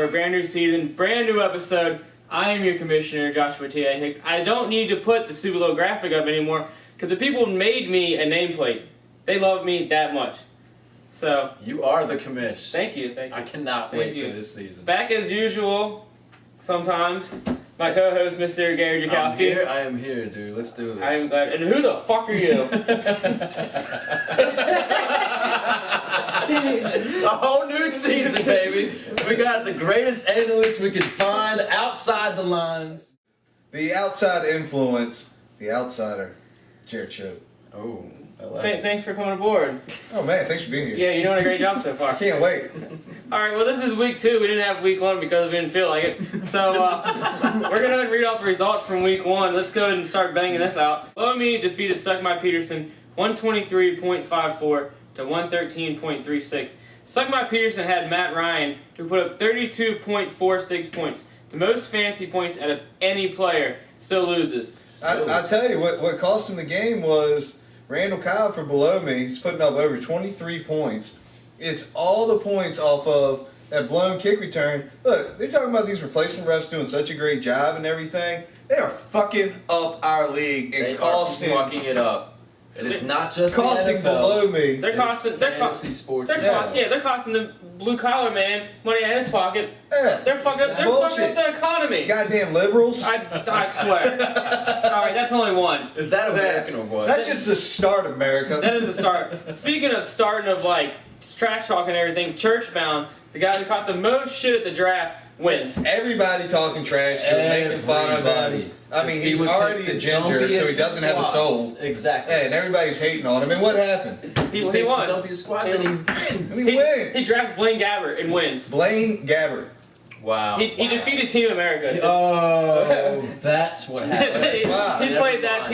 for a brand new season, brand new episode. I am your commissioner, Joshua T.A. Hicks. I don't need to put the super low graphic up anymore because the people made me a nameplate. They love me that much. So you are the commish. Thank you. I cannot wait for this season. Back as usual, sometimes. My co-host, Mr. Gary Jakowski. I am here, dude. Let's do this. I am glad. And who the fuck are you? A whole new season, baby. We got the greatest analysts we could find outside the lines. The outside influence, the outsider, Jared Choate. Oh, I like it. Thanks for coming aboard. Oh man, thanks for being here. Yeah, you're doing a great job so far. I can't wait. Alright, well this is week 2. We didn't have week 1 because we didn't feel like it. So, we're going to read off the results from week 1. Let's go ahead and start banging this out. Below defeated Suck My Peterson 123.54 to 113.36. Suck My Peterson had Matt Ryan, who put up 32.46 points. The most fantasy points out of any player. Still loses. I tell you, what cost him the game was Randall Kyle for below me. He's putting up over 23 points. It's all the points off of that blown kick return. Look, they're talking about these replacement refs doing such a great job and everything. They are fucking up our league and costing. They are fucking it up. It is not just costing the NFL. below me. They're costing. They're costing the blue collar man money out of his pocket. Yeah, they're fucking up. They're fucking up the economy. Goddamn liberals. I swear. All right, that's only one. Is that American or what? That's just the start, America. That is the start. Speaking of starting of like trash talk and everything, Churchbound, the guy who caught the most shit at the draft, wins. Everybody talking trash, making fun of him. I mean, he's already a ginger, so he doesn't have a soul. Exactly. And everybody's hating on him. And what happened? He won. The dumpiest squads and he wins. He wins. He drafts Blaine Gabbert and wins. Blaine Gabbert. Wow. He defeated Team America. Oh, that's what happened. Wow. He played that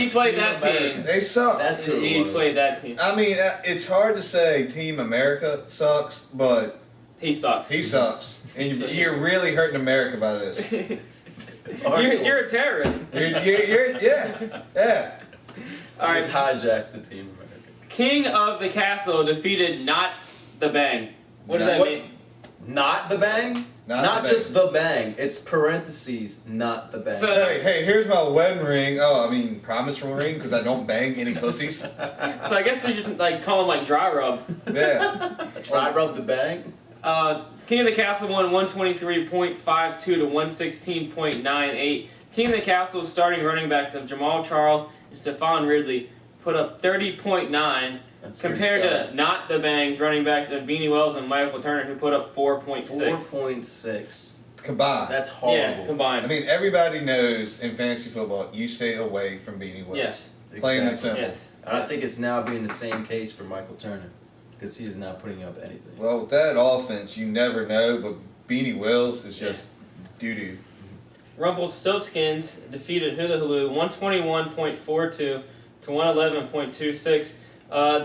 team. They suck. That's who He played that team. I mean, it's hard to say Team America sucks, but he sucks. he sucks. And you're really hurting America by this. You're a terrorist. Yeah. All right. He's hijacked the Team America. King of the Castle defeated Not the Bang. What does that mean? Not the Bang? Not just the Bang. It's parentheses, not the Bang. So, hey, here's my wedding ring. Oh, I mean, promise ring, because I don't bang any pussies. So I guess we should like call him like Dry Rub. Yeah. Dry Rub the Bang? King of the Castle won 123.52 to 116.98. King of the Castle's starting running backs of Jamal Charles and Stephon Ridley put up 30.9 compared to Not the Bang's running backs of Beanie Wells and Michael Turner, who put up 4.6. 4.6. Combined. That's horrible. Yeah, combined. I mean, everybody knows in fantasy football, you stay away from Beanie Wells. Yes. Plain and simple. Yes. And I think it's now being the same case for Michael Turner, because he is not putting up anything. Well, with that offense, you never know, but Beanie Wells is just doo-doo. Rumpelstiltskins defeated Hula Hulu 121.42 to 111.26.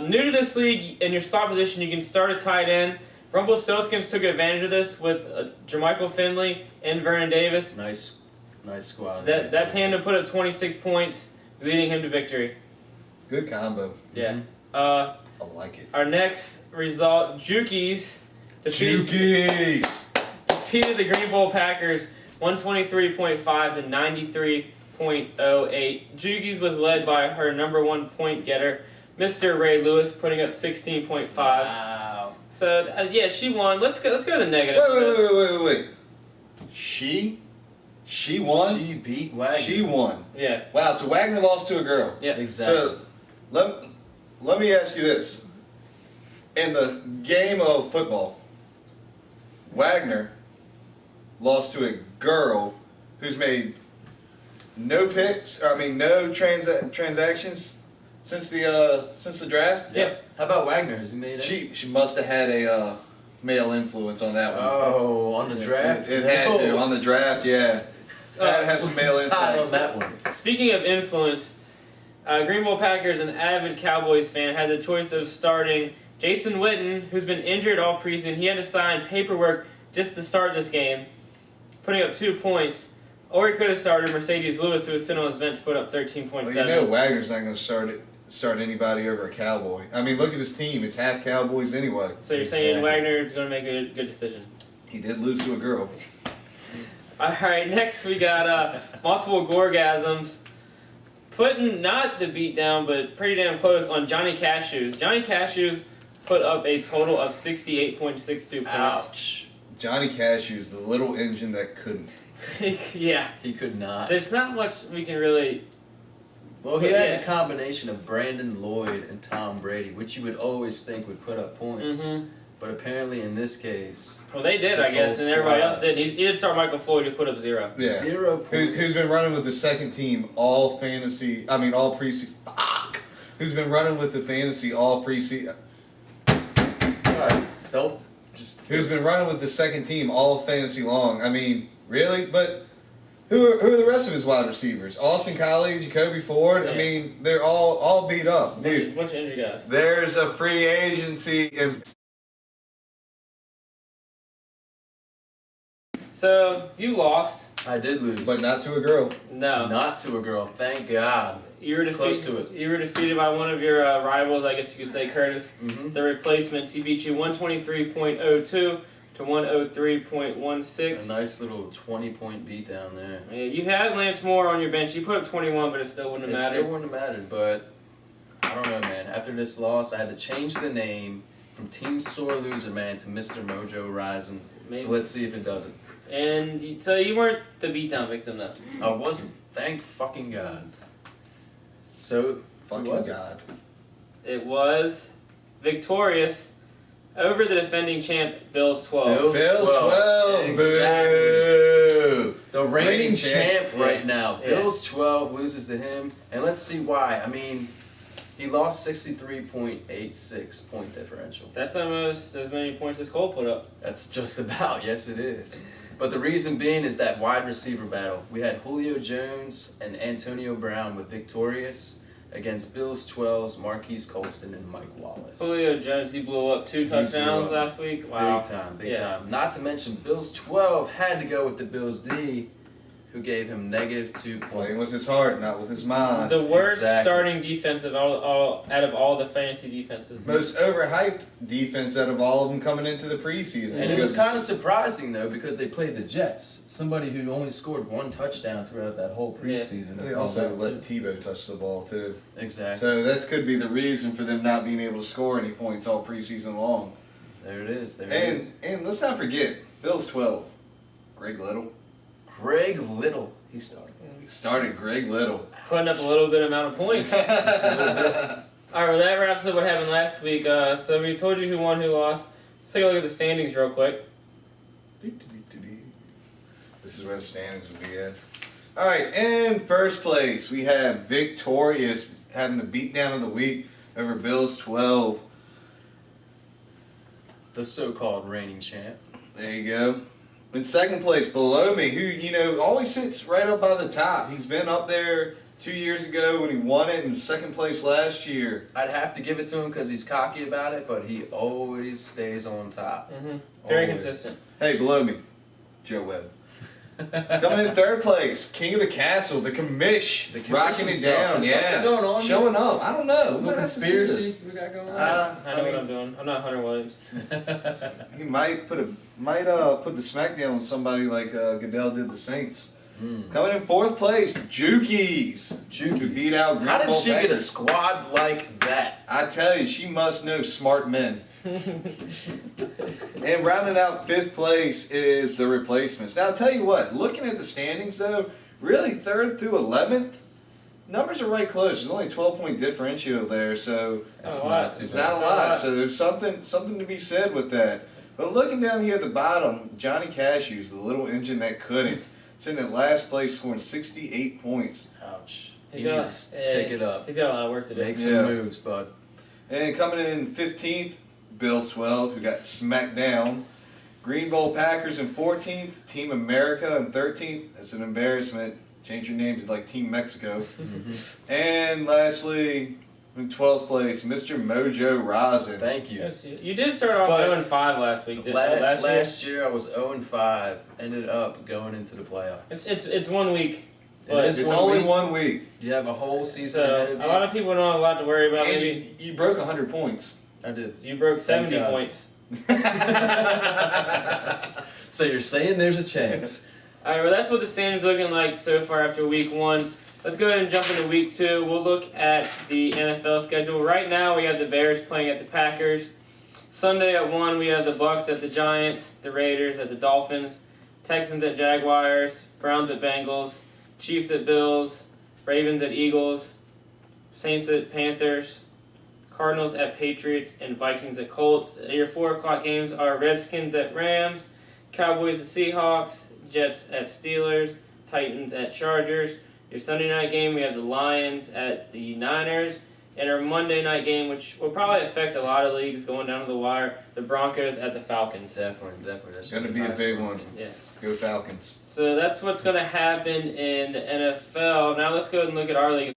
New to this league, in your slot position, you can start a tight end. Rumpelstiltskins took advantage of this with Jermichael Finley and Vernon Davis. Nice squad. That tandem put up 26 points, leading him to victory. Good combo. Yeah. I like it. Our next result, Jukies defeated the Green Bowl Packers 123.5 to 93.08. Jukies was led by her number 1 point getter, Mr. Ray Lewis, putting up 16.5. Wow. So she won. Let's go to the negative. Wait. She won? She beat Wagner. She won. Yeah. Wow, so Wagner lost to a girl. Yeah. Exactly. So let me ask you this. In the game of football, Wagner lost to a girl who's made no transactions since the draft. Yeah. How about Wagner? Has he made it? She must have had a male influence on that one. Oh, on the draft? It had to on the draft. Yeah. Had to have some male insight on that one. Speaking of influence, Green Bowl Packers, an avid Cowboys fan, had the choice of starting Jason Witten, who's been injured all preseason. He had to sign paperwork just to start this game, putting up 2 points. Or he could have started Mercedes Lewis, who was sitting on his bench, put up 13.7. Well, you know Wagner's not going to start anybody over a Cowboy. I mean, look at his team. It's half Cowboys anyway. So you're saying Wagner is going to make a good decision? He did lose to a girl. All right, next we got multiple gorgasms. Putting not the beat down, but pretty damn close on Johnny Cashews. Johnny Cashews put up a total of 68.62 points. Ouch. Johnny Cashews, the little engine that couldn't. Yeah. He could not. There's not much we can really. Well, he But had yeah. the combination of Brandon Lloyd and Tom Brady, which you would always think would put up points. Mhm. But apparently in this case, Well, they did, This I guess, whole and everybody squad. else did. He did start Michael Floyd, who put up 0. Yeah. 0 points. Who's been running with the second team all fantasy? I mean, all preseason. Fuck! Who's been running with the fantasy all preseason? Alright, don't just. Who's been running with the second team all fantasy long? I mean, really? But who are the rest of his wide receivers? Austin Collie, Jacoby Ford. I Yeah. mean, they're all beat up, dude. Bunch of injured guys. There's a free agency and So you lost. I did lose. but not to a girl. No, Not to a girl, thank God. you were defeated. Close to it. You were defeated by one of your rivals, I guess you could say, Curtis. Mm-hmm. The replacements. He beat you 123.02 to A 103.16. nice little 20-point beat down there. Yeah, you had Lance Moore on your bench. You put up 21, but it still wouldn't It have still mattered. wouldn't have mattered, but I don't know, man. After this loss, I had to change the name from Team Sore Loser Man to Mr. Mojo Rising. Maybe. So let's see if it does it. So you weren't the beatdown victim, though. I wasn't. Thank fucking God. So, Fucking who was it? God. It was victorious over the defending champ, Bills 12. Bills Bills 12. Exactly. Boo. The reigning Reigning champ champ. right now. Yeah. Bills 12 loses to him, and let's see why. I mean, he lost 63.86 point differential. That's almost as many points as Cole put up. That's just about, yes it is. But the reason being is that wide receiver battle. We had Julio Jones and Antonio Brown with victorious against Bills 12's Marquise Colston and Mike Wallace. Julio Jones, he blew up 2 blew touchdowns up. last week. Wow. Big Yeah. time. Not to mention, Bills 12 had to go with the Bills D, who gave him -2 Playing with points. his heart, not with his mind. The worst Exactly. starting defense of all out of all the fantasy defenses. Most overhyped defense out of all of them coming into the preseason. And it was Because- kind of surprising, though, because they played the Jets, somebody who only scored 1 touchdown throughout that whole preseason. They also let Tebow touch the ball too. Exactly. So that could be the reason for them not being able to score any points all preseason long. There it is. There it is. And let's not forget, Bills 12. Greg Little. Greg Little, he started. He started Greg Little. Putting up a little bit amount of points. Alright, well that wraps up what happened last week. So we told you who won, who lost. Let's take a look at the standings real quick. This is where the standings will be at. Alright, in first place, we have Victorious having the beatdown of the week over Bills 12. The so-called reigning champ. There you go. In second place, below me, who, always sits right up by the top. He's been up there 2 years ago when he won it, and second place last year. I'd have to give it to him because he's cocky about it, but he always stays on top. Very Always. consistent. Hey, below me, Joe Webb. Coming in third place, King of the Castle, the commish, The commish rocking it himself. down, Is yeah. something going on here? Showing up. I don't know. No Might have to see conspiracy this. we got going on. I know what I'm doing. I'm not Hunter Williams. He might put the smackdown on somebody like Goodell did the Saints. Coming in fourth place, Jukies. Who beat out How did Green she Bay get a Packers. squad like that? I tell you, she must know smart men. And rounding out fifth place is the replacements. Now, I'll tell you what, looking at the standings, though, really third through 11th, numbers are right close. There's only a 12-point differential there, so That's not a lot. too it's bad. not a It's not a lot. lot. So there's something to be said with that. But looking down here at the bottom, Johnny Cashews, the little engine that couldn't, sitting in last place, scoring 68 points. Ouch. He He's got- needs to pick it up. He's got a lot of work to do. Make Yeah. some moves, bud. And coming in 15th, Bills 12, who got smacked down. Green Bowl Packers in 14th, Team America in 13th. That's an embarrassment. Change your name to like Team Mexico. And lastly, in 12th place, Mr. Mojo Rosin. Thank you. Yes, you did start off But 0-5 last week, didn't you? Last year I was 0-5, ended up going into the playoffs. It's 1 week. It But is It's one only week. 1 week. You have a whole season ahead So of a you. lot of people don't have a lot to worry about. And Maybe you broke 100 points. I did. you broke 70 God. points. So you're saying there's a chance? All right, well, that's what the standings looking like so far after week 1. Let's go ahead and jump into week 2. We'll look at the NFL schedule. Right now, we have the Bears playing at the Packers. Sunday at 1, we have the Bucs at the Giants, the Raiders at the Dolphins, Texans at Jaguars, Browns at Bengals, Chiefs at Bills, Ravens at Eagles, Saints at Panthers, Cardinals at Patriots, and Vikings at Colts. Your 4 o'clock games are Redskins at Rams, Cowboys at Seahawks, Jets at Steelers, Titans at Chargers. Your Sunday night game, we have the Lions at the Niners. And our Monday night game, which will probably affect a lot of leagues going down to the wire, the Broncos at the Falcons. Definitely. That's Gonna be a big one. Yeah. Go Falcons. So that's what's going to happen in the NFL. Now let's go ahead and look at our league.